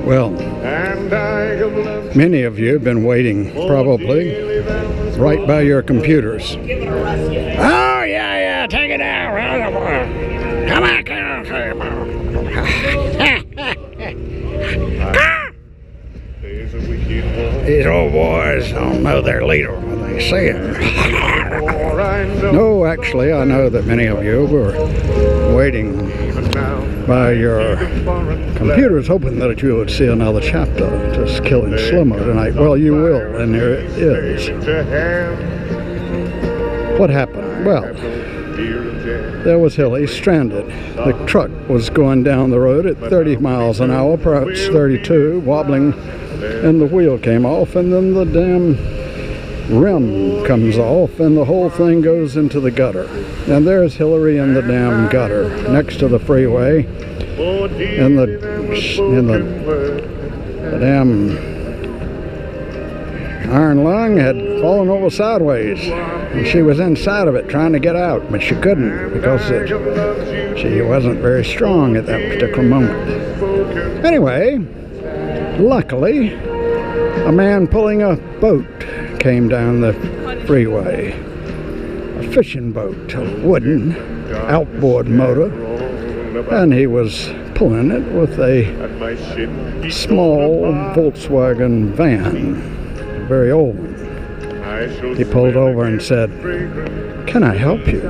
Well, many of you have been waiting, probably, right by your computers. Oh, yeah, take it out. Come on, These old boys don't know their leader when they see him. No, actually, I know that many of you were waiting by your computers, hoping that you would see another chapter to Killing Slomo tonight. Well, you will, and there it is. What happened? Well, there was Hilly stranded. The truck was going down the road at 30 miles an hour, perhaps 32, wobbling, and the wheel came off, and then the damn rim comes off, and the whole thing goes into the gutter. And there's Hillary in the damn gutter next to the freeway, and the damn iron lung had fallen over sideways, and she was inside of it trying to get out, but she couldn't because she wasn't very strong at that particular moment. Anyway, luckily, a man pulling a boat came down the freeway. A fishing boat, a wooden outboard motor, and he was pulling it with a small Volkswagen van, a very old one. He pulled over and said, "Can I help you?"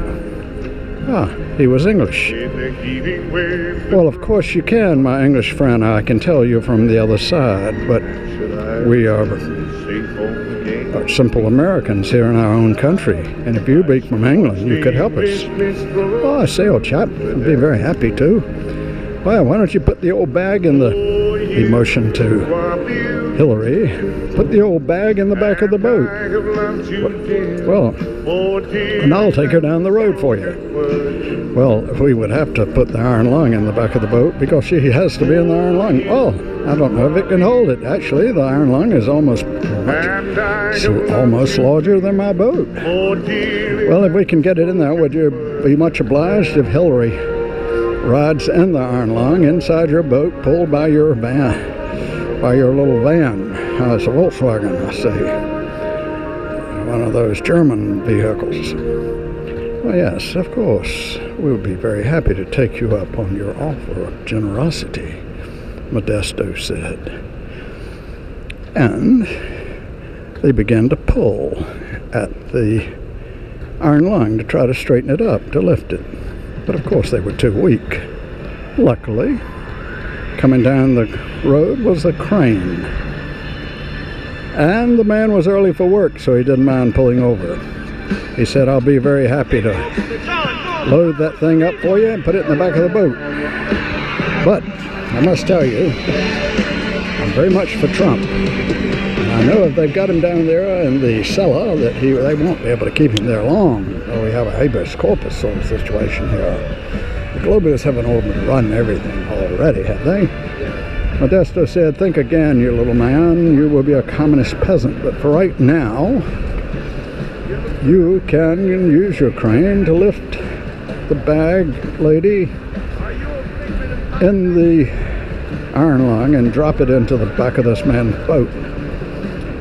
Ah, he was English. "Well, of course you can, my English friend. I can tell you from the other side, but we are simple Americans here in our own country, and if you be from England, you could help us." "Oh, I say, old chap, I'd be very happy to." "Well, why don't you put the old bag in the..." He motioned to Hillary, "Put the old bag in the back of the boat." "Well, and I'll take her down the road for you." "Well, we would have to put the iron lung in the back of the boat because she has to be in the iron lung." "Oh, I don't know if it can hold it. Actually, the iron lung is almost larger than my boat." "Well, if we can get it in there, would you be much obliged if Hillary rides in the iron lung inside your boat, pulled by your van, by your little van?" It's a Volkswagen, I see. One of those German vehicles. "Well, yes, of course. We would be very happy to take you up on your offer of generosity," Modesto said. And they began to pull at the iron lung to try to straighten it up, to lift it. But of course they were too weak. Luckily, coming down the road was a crane. And the man was early for work, so he didn't mind pulling over. He said, "I'll be very happy to load that thing up for you and put it in the back of the boat. But I must tell you, I'm very much for Trump. And I know if they've got him down there in the cellar that they won't be able to keep him there long. Oh, we have a habeas corpus sort of situation here. The globalists haven't overrun everything already, have they?" Modesto said, "Think again, you little man. You will be a communist peasant, but for right now, you can use your crane to lift the bag, lady, in the iron lung and drop it into the back of this man's boat."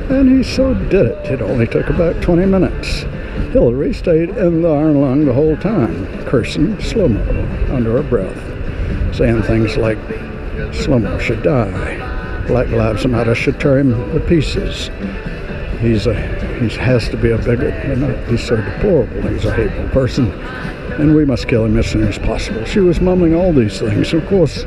And he so did it. It only took about 20 minutes. Hillary stayed in the iron lung the whole time, cursing Slomo under her breath, saying things like, "Slomo should die. Black Lives Matter should tear him to pieces. He has to be a bigot. He's so deplorable. He's a hateful person. And we must kill him as soon as possible." She was mumbling all these things. Of course,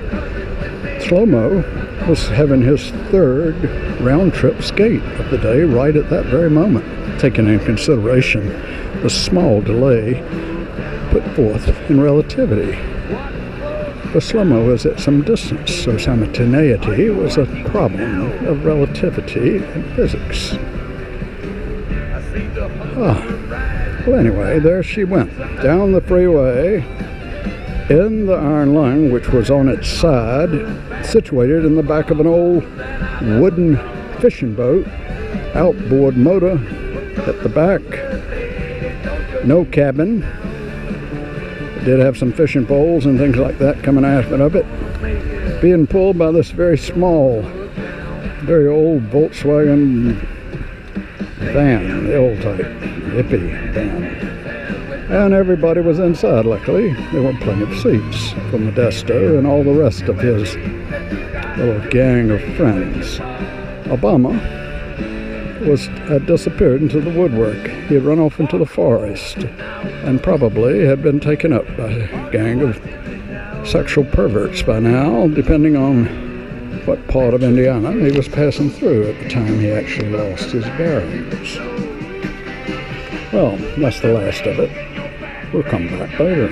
Slomo was having his third round-trip skate of the day right at that very moment, taking into consideration the small delay put forth in relativity. The Slomo was at some distance, so simultaneity was a problem of relativity in physics. Well, anyway, there she went, down the freeway, in the iron lung, which was on its side, situated in the back of an old wooden fishing boat, outboard motor at the back, no cabin. It did have some fishing poles and things like that coming out of it. being pulled by this very small, very old Volkswagen van, the old type, hippie van. And everybody was inside, luckily. There were plenty of seats for Modesto and all the rest of his little gang of friends. Obama had disappeared into the woodwork. He had run off into the forest and probably had been taken up by a gang of sexual perverts by now, depending on what part of Indiana he was passing through at the time he actually lost his bearings. Well, that's the last of it. We'll come back later.